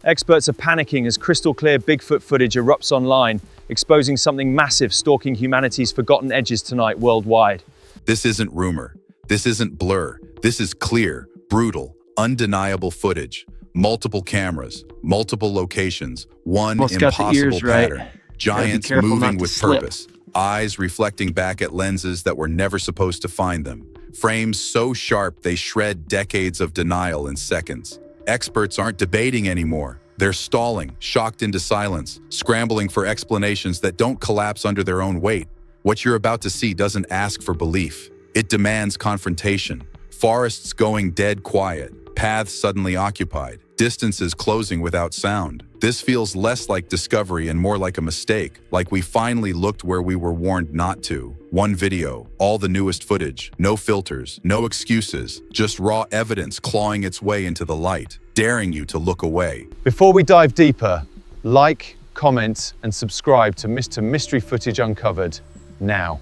Experts are panicking as crystal-clear Bigfoot footage erupts online, exposing something massive stalking humanity's forgotten edges tonight worldwide. This isn't rumor. This isn't blur. This is clear, brutal, undeniable footage. Multiple cameras, multiple locations, one impossible pattern. Giants moving with purpose. Eyes reflecting back at lenses that were never supposed to find them. Frames so sharp they shred decades of denial in seconds. Experts aren't debating anymore. They're stalling, shocked into silence, scrambling for explanations that don't collapse under their own weight. What you're about to see doesn't ask for belief. It demands confrontation. Forests going dead quiet, paths suddenly occupied, distances closing without sound. This feels less like discovery and more like a mistake, like we finally looked where we were warned not to. One video, all the newest footage, no filters, no excuses, just raw evidence clawing its way into the light, daring you to look away. Before we dive deeper, like, comment, and subscribe to Mr. Mystery Footage Uncovered now.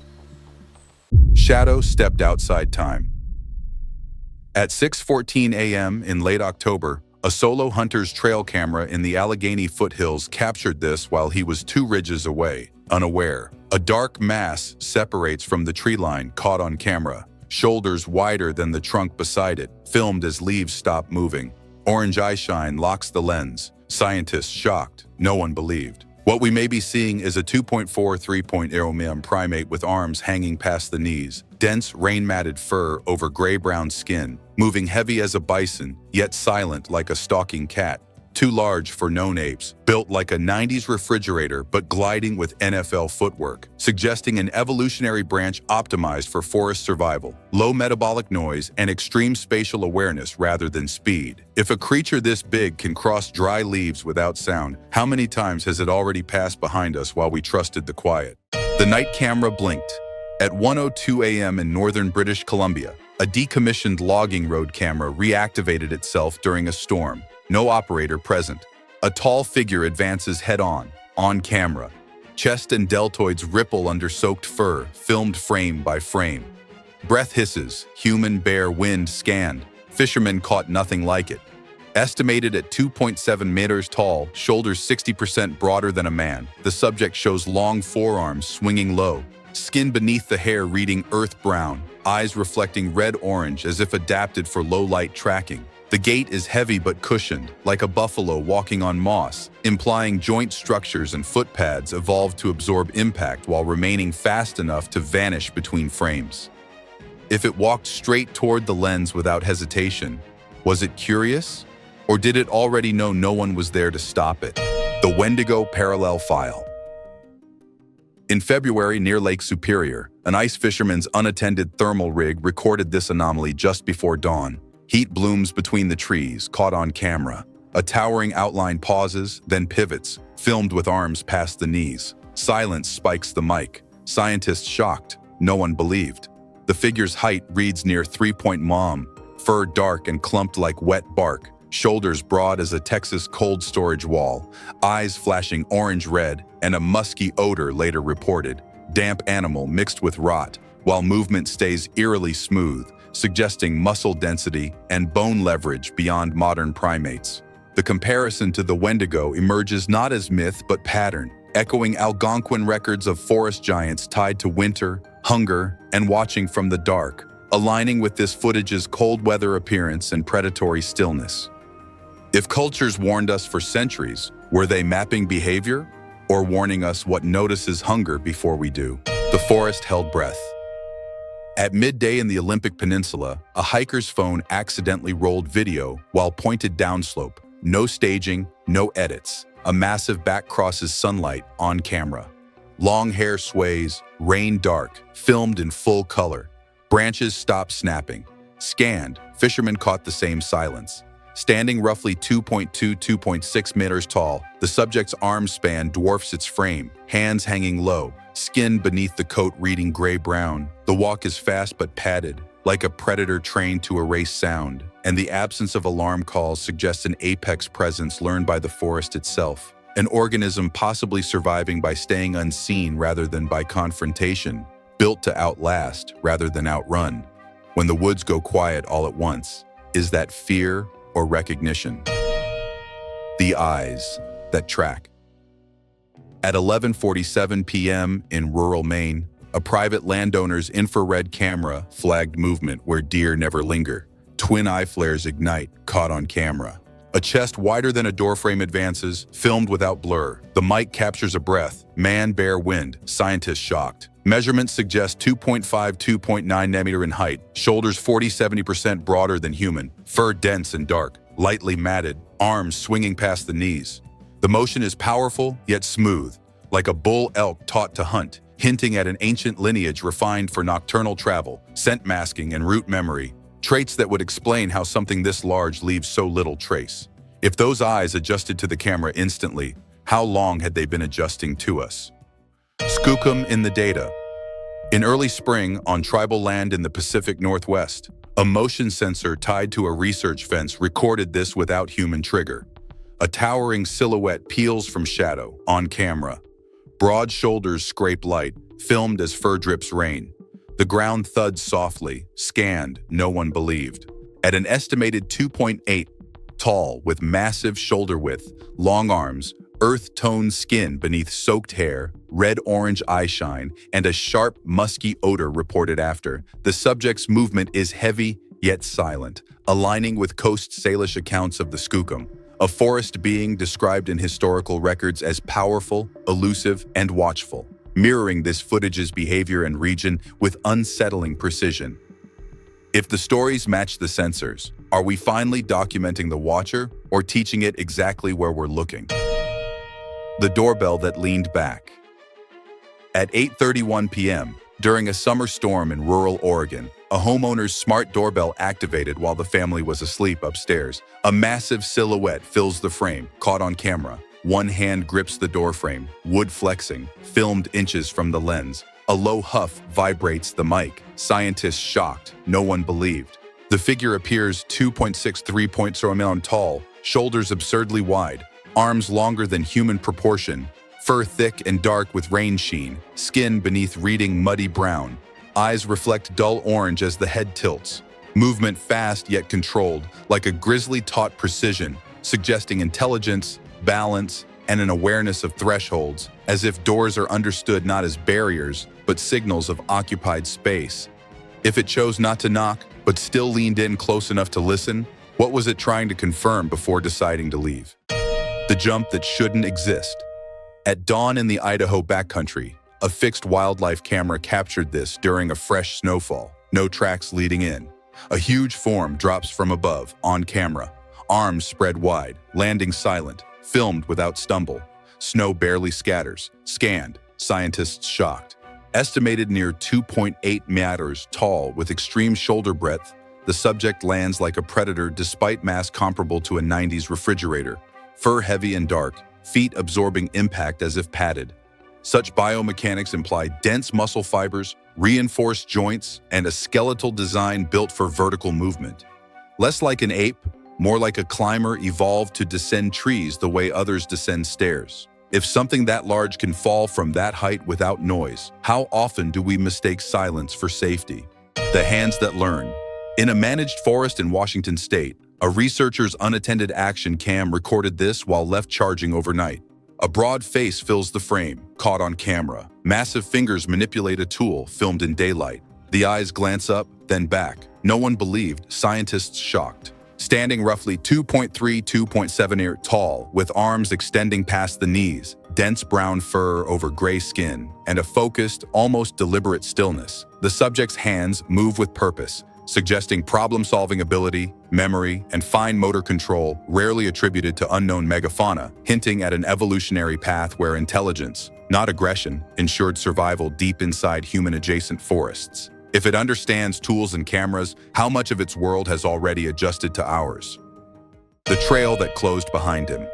Shadow stepped outside time. At 6:14 a.m. in late October, a solo hunter's trail camera in the Allegheny foothills captured this while he was 2 ridges away, unaware. A dark mass separates from the tree line, caught on camera, shoulders wider than the trunk beside it, filmed as leaves stop moving. Orange eye shine locks the lens. Scientists shocked. No one believed. What we may be seeing is a 2.4-3.0 mm primate with arms hanging past the knees, dense rain-matted fur over gray-brown skin, moving heavy as a bison, yet silent like a stalking cat. Too large for known apes, built like a 90s refrigerator but gliding with NFL footwork, suggesting an evolutionary branch optimized for forest survival, low metabolic noise, and extreme spatial awareness rather than speed. If a creature this big can cross dry leaves without sound, how many times has it already passed behind us while we trusted the quiet? The night camera blinked. At 1:02 a.m. in northern British Columbia, a decommissioned logging road camera reactivated itself during a storm. No operator present. A tall figure advances head-on, on camera. Chest and deltoids ripple under soaked fur, filmed frame by frame. Breath hisses, human bear wind scanned. Fishermen caught nothing like it. Estimated at 2.7 meters tall, shoulders 60% broader than a man, the subject shows long forearms swinging low. Skin beneath the hair reading earth brown, eyes reflecting red-orange as if adapted for low-light tracking. The gait is heavy but cushioned, like a buffalo walking on moss, implying joint structures and foot pads evolved to absorb impact while remaining fast enough to vanish between frames. If it walked straight toward the lens without hesitation, was it curious? Or did it already know no one was there to stop it? The Wendigo Parallel File. In February near Lake Superior, an ice fisherman's unattended thermal rig recorded this anomaly just before dawn. Heat blooms between the trees, caught on camera. A towering outline pauses, then pivots, filmed with arms past the knees. Silence spikes the mic. Scientists shocked. No one believed. The figure's height reads near 3-point mom, fur dark and clumped like wet bark, shoulders broad as a Texas cold storage wall, eyes flashing orange-red, and a musky odor later reported. Damp animal mixed with rot, while movement stays eerily smooth, suggesting muscle density and bone leverage beyond modern primates. The comparison to the Wendigo emerges not as myth but pattern, echoing Algonquin records of forest giants tied to winter, hunger, and watching from the dark, aligning with this footage's cold weather appearance and predatory stillness. If cultures warned us for centuries, were they mapping behavior or warning us what notices hunger before we do? The forest held breath. At midday in the Olympic Peninsula, a hiker's phone accidentally rolled video while pointed downslope. No staging, no edits. A massive back crosses sunlight on camera. Long hair sways, rain dark, filmed in full color. Branches stop snapping. Scanned, fishermen caught the same silence. Standing roughly 2.6 meters tall, the subject's arm span dwarfs its frame, hands hanging low, skin beneath the coat reading gray-brown. The walk is fast but padded, like a predator trained to erase sound, and the absence of alarm calls suggests an apex presence learned by the forest itself, an organism possibly surviving by staying unseen rather than by confrontation. built to outlast rather than outrun. When the woods go quiet all at once, is that fear or recognition? The eyes that track. At 11:47 p.m. in rural Maine, a private landowner's infrared camera flagged movement where deer never linger. Twin eye flares ignite, caught on camera. A chest wider than a doorframe advances, filmed without blur. The mic captures a breath. Man, bear, wind. Scientists shocked. Measurements suggest 2.5–2.9 nanometer in height. Shoulders 40–70% broader than human. Fur dense and dark, lightly matted. Arms swinging past the knees. The motion is powerful, yet smooth, like a bull elk taught to hunt, hinting at an ancient lineage refined for nocturnal travel, scent masking, and route memory. Traits that would explain how something this large leaves so little trace. If those eyes adjusted to the camera instantly, how long had they been adjusting to us? Skookum in the data. In early spring, on tribal land in the Pacific Northwest, a motion sensor tied to a research fence recorded this without human trigger. A towering silhouette peels from shadow, on camera. Broad shoulders scrape light, filmed as fur drips rain. The ground thuds softly, scanned, no one believed. At an estimated 2.8 tall, with massive shoulder width, long arms, earth-toned skin beneath soaked hair, red-orange eye shine, and a sharp, musky odor reported after, the subject's movement is heavy yet silent, aligning with Coast Salish accounts of the skookum, a forest being described in historical records as powerful, elusive, and watchful, mirroring this footage's behavior and region with unsettling precision. If the stories match the sensors, are we finally documenting the watcher or teaching it exactly where we're looking? The doorbell that leaned back. At 8:31 p.m., during a summer storm in rural Oregon, a homeowner's smart doorbell activated while the family was asleep upstairs. A massive silhouette fills the frame, caught on camera. One hand grips the doorframe, wood flexing, filmed inches from the lens. A low huff vibrates the mic. Scientists shocked, no one believed. The figure appears 2.63 tall, shoulders absurdly wide, arms longer than human proportion, fur thick and dark with rain sheen, skin beneath reading muddy brown. Eyes reflect dull orange as the head tilts. Movement fast yet controlled, like a grizzly taught precision, suggesting intelligence, balance, and an awareness of thresholds, as if doors are understood not as barriers, but signals of occupied space. If it chose not to knock, but still leaned in close enough to listen, what was it trying to confirm before deciding to leave? The jump that shouldn't exist. At dawn in the Idaho backcountry, a fixed wildlife camera captured this during a fresh snowfall, no tracks leading in. A huge form drops from above, on camera, arms spread wide, landing silent, filmed without stumble. Snow barely scatters, scanned, scientists shocked. Estimated near 2.8 meters tall with extreme shoulder breadth, the subject lands like a predator despite mass comparable to a 90s refrigerator. Fur heavy and dark, feet absorbing impact as if padded. Such biomechanics imply dense muscle fibers, reinforced joints, and a skeletal design built for vertical movement. Less like an ape, more like a climber evolved to descend trees the way others descend stairs. If something that large can fall from that height without noise, how often do we mistake silence for safety? The hands that learn. In a managed forest in Washington state, a researcher's unattended action cam recorded this while left charging overnight. A broad face fills the frame, caught on camera. Massive fingers manipulate a tool, filmed in daylight. The eyes glance up, then back. No one believed, scientists shocked. Standing roughly 2.3–2.7 tall, with arms extending past the knees, dense brown fur over gray skin, and a focused, almost deliberate stillness. The subject's hands move with purpose, suggesting problem-solving ability, memory, and fine motor control rarely attributed to unknown megafauna, hinting at an evolutionary path where intelligence, not aggression, ensured survival deep inside human-adjacent forests. If it understands tools and cameras, how much of its world has already adjusted to ours? The trail that closed behind him.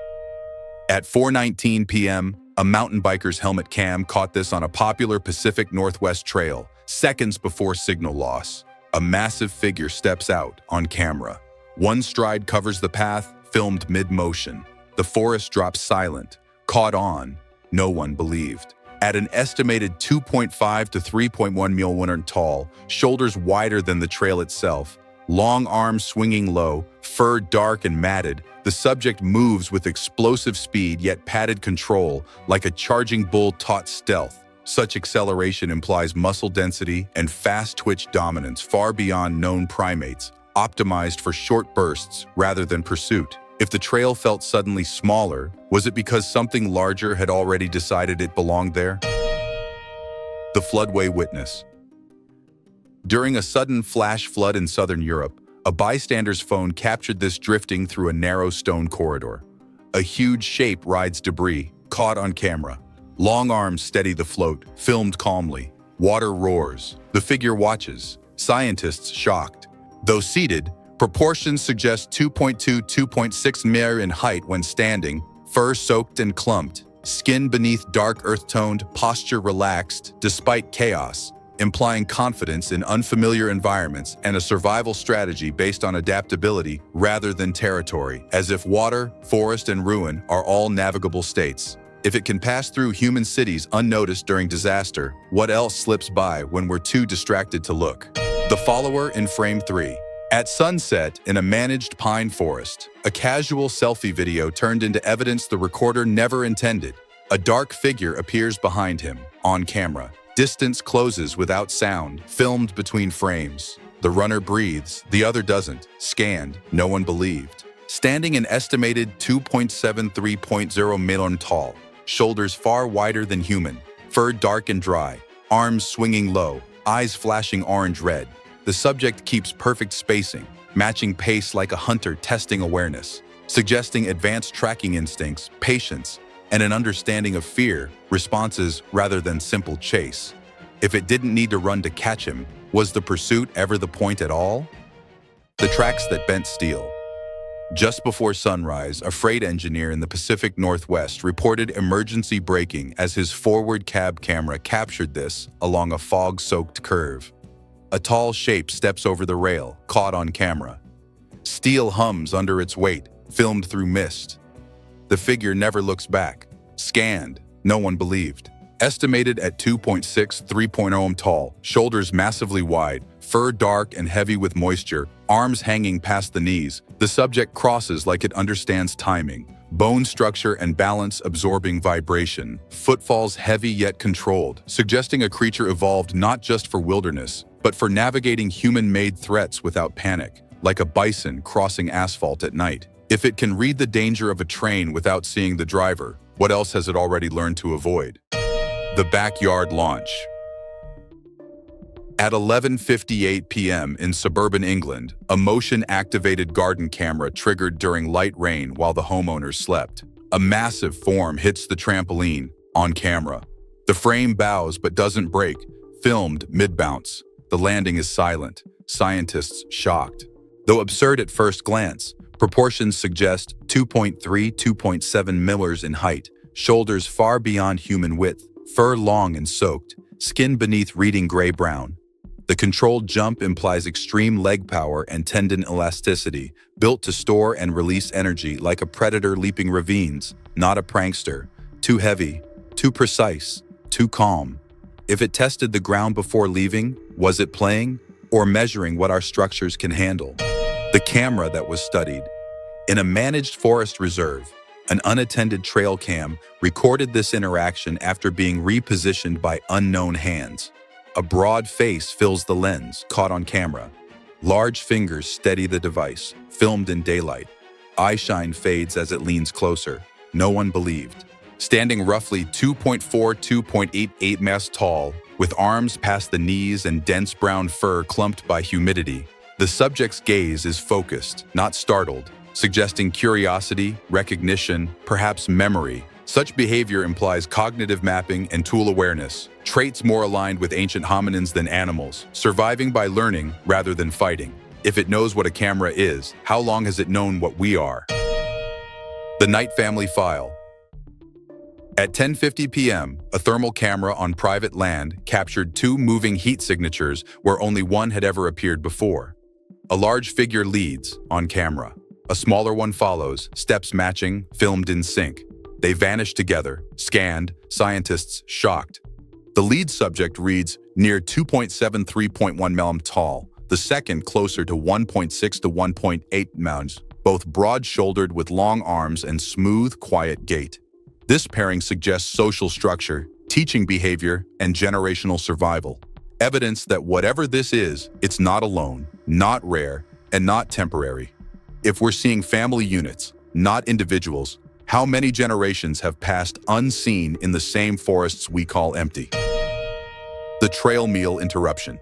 At 4:19 p.m., a mountain biker's helmet cam caught this on a popular Pacific Northwest trail, seconds before signal loss. A massive figure steps out on camera. One stride covers the path, filmed mid-motion. The forest drops silent. Caught on, no one believed. At an estimated 2.5 to 3.1 millimeters tall, shoulders wider than the trail itself, long arms swinging low, fur dark and matted, the subject moves with explosive speed yet padded control, like a charging bull taught stealth. Such acceleration implies muscle density and fast twitch dominance far beyond known primates, optimized for short bursts rather than pursuit. If the trail felt suddenly smaller, was it because something larger had already decided it belonged there? The floodway witness. During a sudden flash flood in southern Europe, a bystander's phone captured this drifting through a narrow stone corridor. A huge shape rides debris, caught on camera. Long arms steady the float, filmed calmly. Water roars. The figure watches. Scientists shocked. Though seated, proportions suggest 2.2–2.6 meters in height when standing, fur soaked and clumped, skin beneath dark earth-toned, posture relaxed despite chaos, implying confidence in unfamiliar environments and a survival strategy based on adaptability rather than territory, as if water, forest, and ruin are all navigable states. If it can pass through human cities unnoticed during disaster, what else slips by when we're too distracted to look? The follower in frame 3. At sunset in a managed pine forest, a casual selfie video turned into evidence the recorder never intended. A dark figure appears behind him, on camera. Distance closes without sound, filmed between frames. The runner breathes, the other doesn't. Scanned, no one believed. Standing an estimated 2.73.0 meters tall, shoulders far wider than human, fur dark and dry, arms swinging low, eyes flashing orange-red. The subject keeps perfect spacing, matching pace like a hunter testing awareness, suggesting advanced tracking instincts, patience, and an understanding of fear, responses rather than simple chase. If it didn't need to run to catch him, was the pursuit ever the point at all? The tracks that bent steel. Just before sunrise, a freight engineer in the Pacific Northwest reported emergency braking as his forward cab camera captured this along a fog-soaked curve. A tall shape steps over the rail, caught on camera. Steel hums under its weight, filmed through mist. The figure never looks back. Scanned, no one believed. Estimated at 2.6–3.0 tall, shoulders massively wide, fur dark and heavy with moisture, arms hanging past the knees, the subject crosses like it understands timing. Bone structure and balance absorbing vibration. Footfalls heavy yet controlled, suggesting a creature evolved not just for wilderness, but for navigating human-made threats without panic, like a bison crossing asphalt at night. If it can read the danger of a train without seeing the driver, what else has it already learned to avoid? The backyard launch. At 11:58 p.m. in suburban England, a motion-activated garden camera triggered during light rain while the homeowners slept. A massive form hits the trampoline, on camera. The frame bows but doesn't break, filmed mid-bounce. The landing is silent, scientists shocked. Though absurd at first glance, proportions suggest 2.3–2.7 millimeters in height, shoulders far beyond human width, fur long and soaked, skin beneath reading gray-brown. The controlled jump implies extreme leg power and tendon elasticity, built to store and release energy like a predator leaping ravines, not a prankster. Too heavy, too precise, too calm. If it tested the ground before leaving, was it playing or measuring what our structures can handle? The camera that was studied. In a managed forest reserve, an unattended trail cam recorded this interaction after being repositioned by unknown hands. A broad face fills the lens, caught on camera. Large fingers steady the device, filmed in daylight. Eye shine fades as it leans closer. No one believed. Standing roughly 2.4–2.88 meters tall, with arms past the knees and dense brown fur clumped by humidity, the subject's gaze is focused, not startled, suggesting curiosity, recognition, perhaps memory. Such behavior implies cognitive mapping and tool awareness, traits more aligned with ancient hominins than animals, surviving by learning rather than fighting. If it knows what a camera is, how long has it known what we are? The Night Family File. At 10:50 p.m., a thermal camera on private land captured two moving heat signatures where only one had ever appeared before. A large figure leads, on camera. A smaller one follows, steps matching, filmed in sync. They vanish together, scanned, scientists shocked. The lead subject reads near 2.73.1 mm tall, the second closer to 1.6 to 1.8 mounds, both broad-shouldered with long arms and smooth, quiet gait. This pairing suggests social structure, teaching behavior, and generational survival. Evidence that whatever this is, it's not alone, not rare, and not temporary. If we're seeing family units, not individuals, how many generations have passed unseen in the same forests we call empty? The trail meal interruption.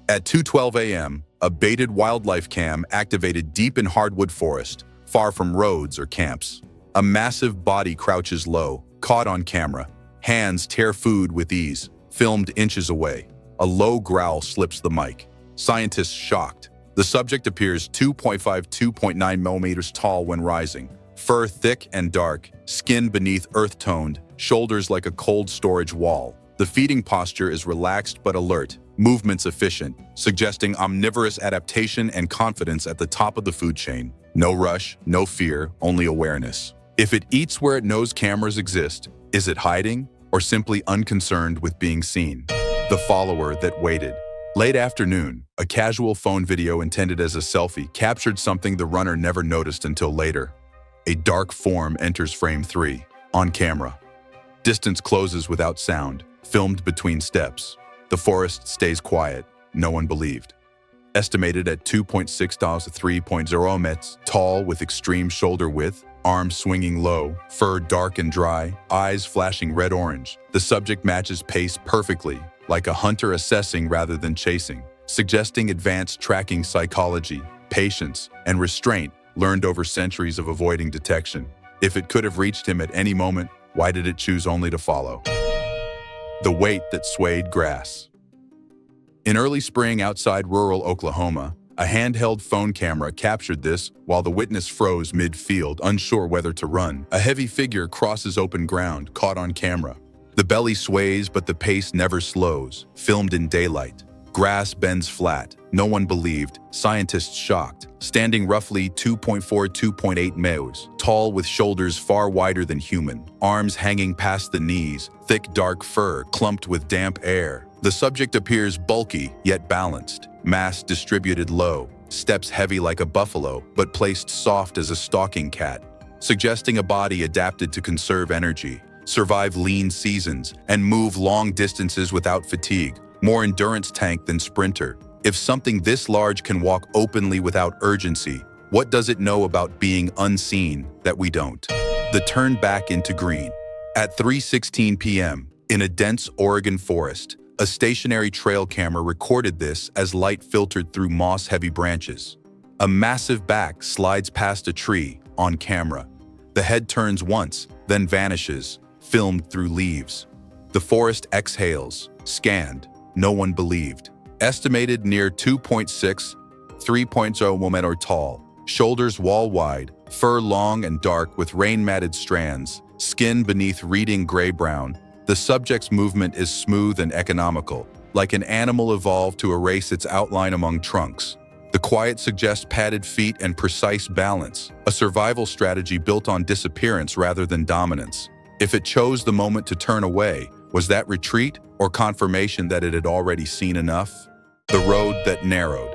At 2:12 a.m., a baited wildlife cam activated deep in hardwood forest, far from roads or camps. A massive body crouches low, caught on camera. Hands tear food with ease, filmed inches away. A low growl slips the mic. Scientists shocked. The subject appears 2.5–2.9 millimeters tall when rising. Fur thick and dark, skin beneath earth-toned, shoulders like a cold storage wall. The feeding posture is relaxed but alert, movements efficient, suggesting omnivorous adaptation and confidence at the top of the food chain. No rush, no fear, only awareness. If it eats where it knows cameras exist, is it hiding or simply unconcerned with being seen? The follower that waited. Late afternoon, a casual phone video intended as a selfie captured something the runner never noticed until later. A dark form enters frame 3, on camera. Distance closes without sound, filmed between steps. The forest stays quiet, no one believed. Estimated at 2.6 to 3.0 meters, tall with extreme shoulder width, arms swinging low, fur dark and dry, eyes flashing red-orange. The subject matches pace perfectly, like a hunter assessing rather than chasing, suggesting advanced tracking psychology, patience, and restraint learned over centuries of avoiding detection. If it could have reached him at any moment, why did it choose only to follow? The weight that swayed grass. In early spring outside rural Oklahoma, a handheld phone camera captured this while the witness froze mid-field, unsure whether to run. A heavy figure crosses open ground, caught on camera. The belly sways, but the pace never slows, filmed in daylight. Grass bends flat. No one believed. Scientists shocked. Standing roughly 2.4–2.8 meters, tall with shoulders far wider than human, arms hanging past the knees, thick dark fur clumped with damp air. The subject appears bulky, yet balanced. Mass distributed low, steps heavy like a buffalo, but placed soft as a stalking cat, suggesting a body adapted to conserve energy, survive lean seasons, and move long distances without fatigue. More endurance tank than sprinter. If something this large can walk openly without urgency, what does it know about being unseen that we don't? The turn back into green. At 3:16 p.m., in a dense Oregon forest, a stationary trail camera recorded this as light filtered through moss-heavy branches. A massive back slides past a tree, on camera. The head turns once, then vanishes, filmed through leaves. The forest exhales, scanned. No one believed. Estimated near 2.6, 3.0 millimeter tall, shoulders wall-wide, fur long and dark with rain-matted strands, skin beneath reading gray-brown. The subject's movement is smooth and economical, like an animal evolved to erase its outline among trunks. The quiet suggests padded feet and precise balance, a survival strategy built on disappearance rather than dominance. If it chose the moment to turn away, was that retreat or confirmation that it had already seen enough? The road that narrowed.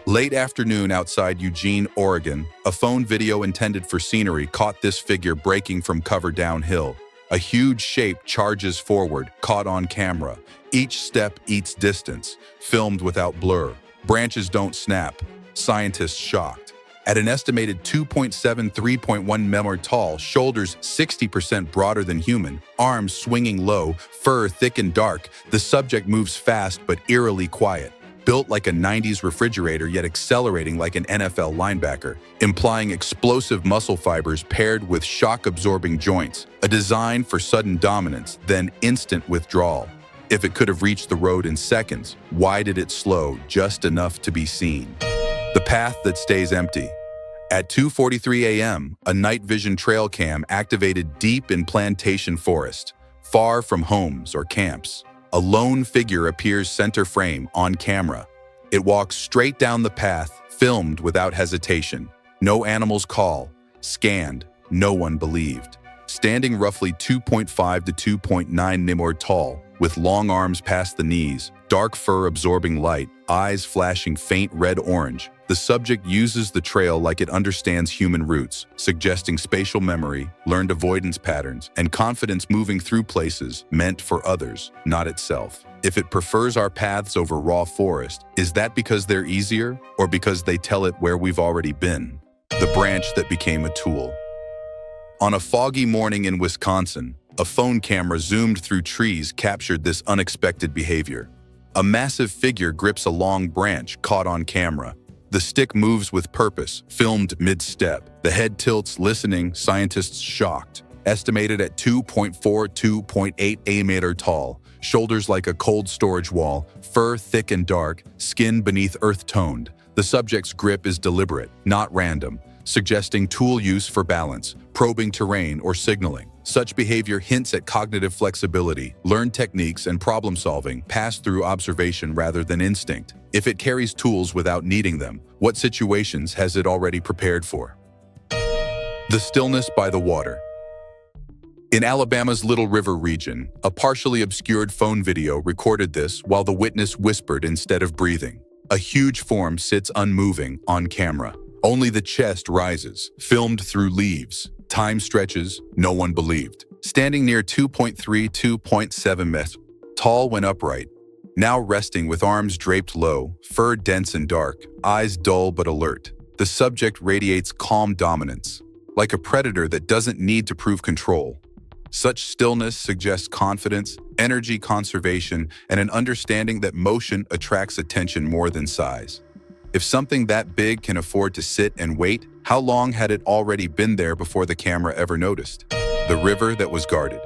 Late afternoon outside Eugene, Oregon, a phone video intended for scenery caught this figure breaking from cover downhill. A huge shape charges forward, caught on camera. Each step eats distance, filmed without blur. Branches don't snap. Scientists shocked. At an estimated 2.7–3.1 mm tall, shoulders 60% broader than human, arms swinging low, fur thick and dark, the subject moves fast but eerily quiet. Built like a 90s refrigerator yet accelerating like an NFL linebacker, implying explosive muscle fibers paired with shock-absorbing joints, a design for sudden dominance, then instant withdrawal. If it could have reached the road in seconds, why did it slow just enough to be seen? The path that stays empty. At 2:43 a.m., a night vision trail cam activated deep in Plantation forest, far from homes or camps. A lone figure appears center frame on camera. It walks straight down the path, filmed without hesitation. No animals call, scanned, no one believed. Standing roughly 2.5 to 2.9 meters tall, with long arms past the knees, dark fur absorbing light, eyes flashing faint red-orange, the subject uses the trail like it understands human roots, suggesting spatial memory, learned avoidance patterns, and confidence moving through places meant for others, not itself. If it prefers our paths over raw forest, is that because they're easier, or because they tell it where we've already been? The branch that became a tool. On a foggy morning in Wisconsin, a phone camera zoomed through trees captured this unexpected behavior. A massive figure grips a long branch caught on camera. The stick moves with purpose, filmed mid-step. The head tilts, listening, scientists shocked. Estimated at 2.4 to 2.8 meters tall, shoulders like a cold storage wall, fur thick and dark, skin beneath earth-toned. The subject's grip is deliberate, not random, suggesting tool use for balance, probing terrain, or signaling. Such behavior hints at cognitive flexibility, learned techniques, and problem-solving passed through observation rather than instinct. If it carries tools without needing them, what situations has it already prepared for? The stillness by the water. In Alabama's Little River region, a partially obscured phone video recorded this while the witness whispered instead of breathing. A huge form sits unmoving on camera. Only the chest rises, filmed through leaves. Time stretches, no one believed. Standing near 2.3 2.7 meters, tall when upright. Now resting with arms draped low, fur dense and dark, eyes dull but alert. The subject radiates calm dominance, like a predator that doesn't need to prove control. Such stillness suggests confidence, energy conservation, and an understanding that motion attracts attention more than size. If something that big can afford to sit and wait, how long had it already been there before the camera ever noticed? The river that was guarded.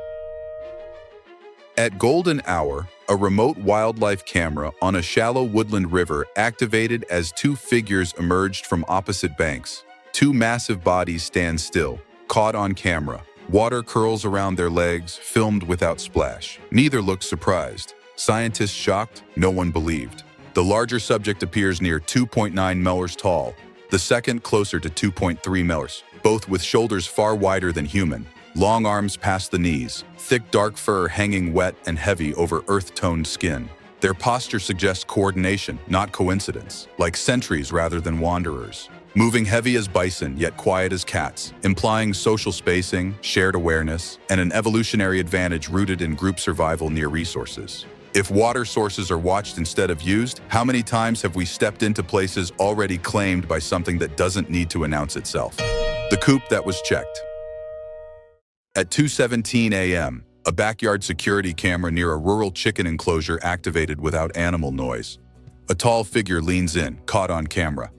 At golden hour, a remote wildlife camera on a shallow woodland river activated as two figures emerged from opposite banks. Two massive bodies stand still, caught on camera. Water curls around their legs, filmed without splash. Neither looked surprised. Scientists shocked, no one believed. The larger subject appears near 2.9 meters tall, the second closer to 2.3 meters, both with shoulders far wider than human, long arms past the knees, thick dark fur hanging wet and heavy over earth-toned skin. Their posture suggests coordination, not coincidence, like sentries rather than wanderers. Moving heavy as bison, yet quiet as cats, implying social spacing, shared awareness, and an evolutionary advantage rooted in group survival near resources. If water sources are watched instead of used, how many times have we stepped into places already claimed by something that doesn't need to announce itself? The coop that was checked. At 2:17 a.m., a backyard security camera near a rural chicken enclosure activated without animal noise. A tall figure leans in, caught on camera.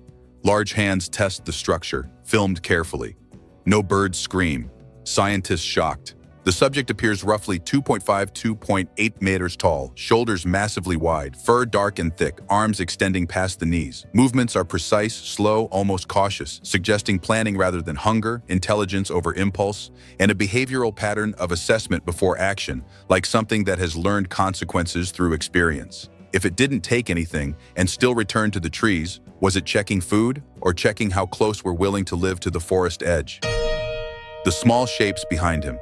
Large hands test the structure, filmed carefully. No birds scream. Scientists shocked. The subject appears roughly 2.5 to 2.8 meters tall, shoulders massively wide, fur dark and thick, arms extending past the knees. Movements are precise, slow, almost cautious, suggesting planning rather than hunger, intelligence over impulse, and a behavioral pattern of assessment before action, like something that has learned consequences through experience. If it didn't take anything and still returned to the trees, was it checking food or checking how close we're willing to live to the forest edge? The small shapes behind him.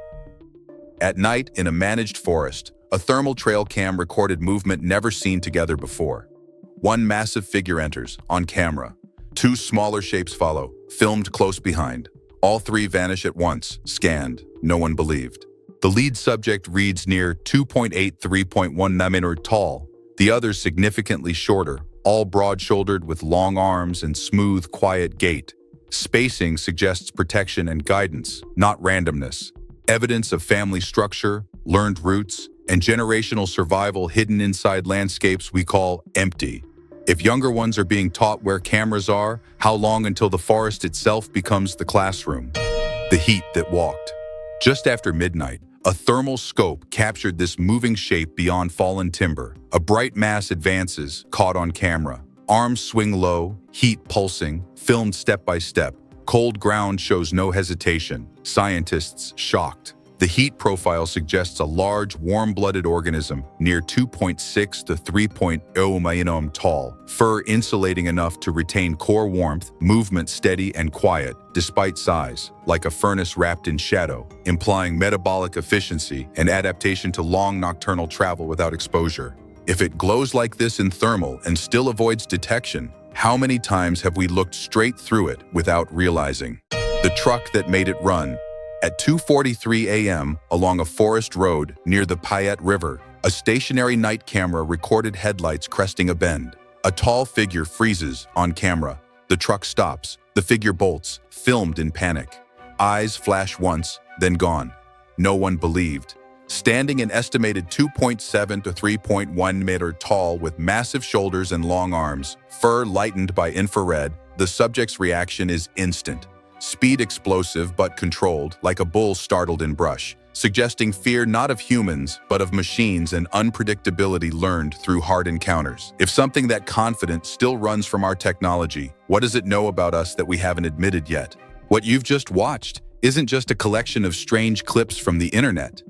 At night, in a managed forest, a thermal trail cam recorded movement never seen together before. One massive figure enters, on camera. Two smaller shapes follow, filmed close behind. All three vanish at once, scanned. No one believed. The lead subject reads near 2.8 3.1 meters tall. The others significantly shorter, all broad-shouldered with long arms and smooth, quiet gait. Spacing suggests protection and guidance, not randomness. Evidence of family structure, learned roots, and generational survival hidden inside landscapes we call empty. If younger ones are being taught where cameras are, how long until the forest itself becomes the classroom? The heat that walked. Just after midnight, a thermal scope captured this moving shape beyond fallen timber. A bright mass advances, caught on camera. Arms swing low, heat pulsing, filmed step by step. Cold ground shows no hesitation. Scientists shocked. The heat profile suggests a large, warm-blooded organism near 2.6 to 3.0 meters tall, fur insulating enough to retain core warmth, movement steady and quiet, despite size, like a furnace wrapped in shadow, implying metabolic efficiency and adaptation to long nocturnal travel without exposure. If it glows like this in thermal and still avoids detection, how many times have we looked straight through it without realizing? The truck that made it run. At 2:43 a.m., along a forest road near the Payette River, a stationary night camera recorded headlights cresting a bend. A tall figure freezes on camera. The truck stops. The figure bolts, filmed in panic. Eyes flash once, then gone. No one believed. Standing an estimated 2.7 to 3.1 meter tall with massive shoulders and long arms, fur lightened by infrared, the subject's reaction is instant. Speed explosive but controlled, like a bull startled in brush, suggesting fear not of humans, but of machines and unpredictability learned through hard encounters. If something that confident still runs from our technology, what does it know about us that we haven't admitted yet? What you've just watched isn't just a collection of strange clips from the internet.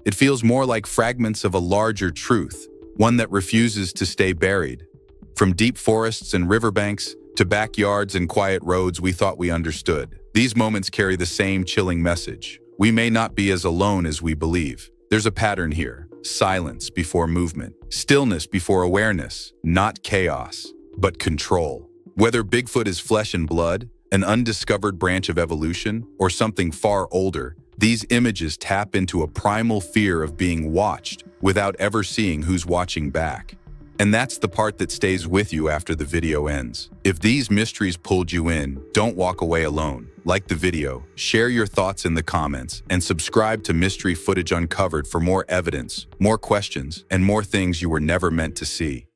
It feels more like fragments of a larger truth, one that refuses to stay buried. From deep forests and riverbanks to backyards and quiet roads we thought we understood, these moments carry the same chilling message. We may not be as alone as we believe. There's a pattern here: silence before movement, stillness before awareness, not chaos, but control. Whether Bigfoot is flesh and blood, an undiscovered branch of evolution, or something far older, these images tap into a primal fear of being watched without ever seeing who's watching back. And that's the part that stays with you after the video ends. If these mysteries pulled you in, don't walk away alone. Like the video, share your thoughts in the comments, and subscribe to Mystery Footage Uncovered for more evidence, more questions, and more things you were never meant to see.